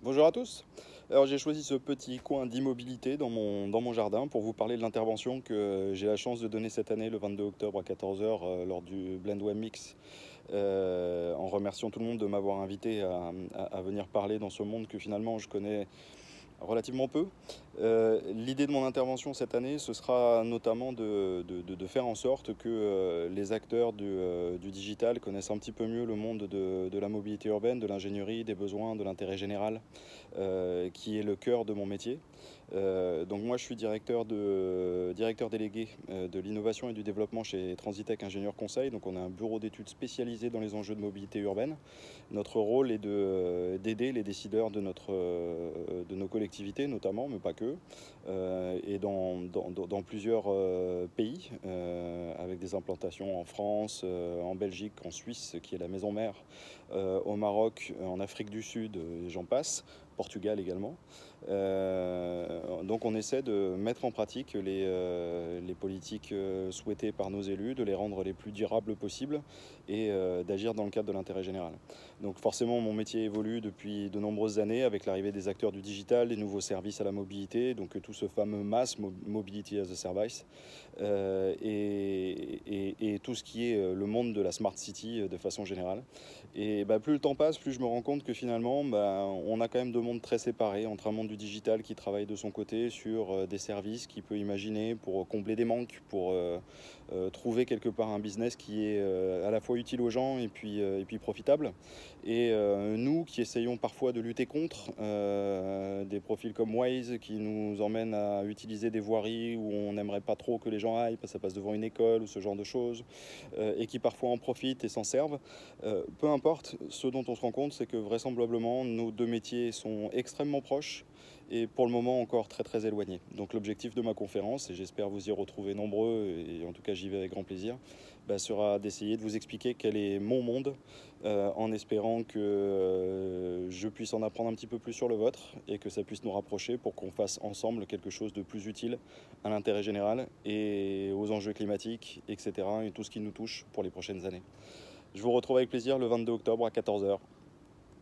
Bonjour à tous. Alors j'ai choisi ce petit coin d'immobilité dans mon jardin pour vous parler de l'intervention que j'ai la chance de donner cette année le 22 octobre à 14 heures lors du Blend Web Mix, en remerciant tout le monde de m'avoir invité à venir parler dans ce monde que finalement je connais relativement peu. L'idée de mon intervention cette année, ce sera notamment de faire en sorte que les acteurs du digital connaissent un petit peu mieux le monde de la mobilité urbaine, de l'ingénierie, des besoins, de l'intérêt général, qui est le cœur de mon métier. Donc moi je suis directeur délégué de l'innovation et du développement chez Transitech Ingénieur Conseil. Donc on a un bureau d'études spécialisé dans les enjeux de mobilité urbaine. Notre rôle est d'aider les décideurs de nos collectivités notamment, mais pas que, et dans plusieurs pays, avec des implantations en France, en Belgique, en Suisse, qui est la maison mère, au Maroc, en Afrique du Sud, et j'en passe, Portugal également. Donc on essaie de mettre en pratique les politiques souhaitées par nos élus, de les rendre les plus durables possibles et d'agir dans le cadre de l'intérêt général. Donc forcément mon métier évolue depuis de nombreuses années avec l'arrivée des acteurs du digital, des nouveaux services à la mobilité, donc tout ce fameux MaaS, Mobility as a Service, et tout ce qui est le monde de la Smart City de façon générale. Et bah, plus le temps passe, plus je me rends compte que finalement, bah, on a quand même deux mondes très séparés, entre un monde du digital qui travaille de son côté sur des services qu'il peut imaginer pour combler des manques, pour trouver quelque part un business qui est à la fois utile aux gens et puis profitable. Et nous qui essayons parfois de lutter contre des profils comme Waze qui nous emmènent à utiliser des voiries où on n'aimerait pas trop que les gens aillent parce que ça passe devant une école ou ce genre de choses, et qui parfois en profitent et s'en servent. Peu importe, ce dont on se rend compte, c'est que vraisemblablement nos deux métiers sont extrêmement proches et pour le moment encore très très éloignés. Donc l'objectif de ma conférence, et j'espère vous y retrouver nombreux, et en tout cas j'y vais avec grand plaisir, bah, sera d'essayer de vous expliquer quel est mon monde, en espérant que je puisse en apprendre un petit peu plus sur le vôtre et que ça puisse nous rapprocher pour qu'on fasse ensemble quelque chose de plus utile à l'intérêt général et aux enjeux climatiques, etc. et tout ce qui nous touche pour les prochaines années. Je vous retrouve avec plaisir le 22 octobre à 14 heures.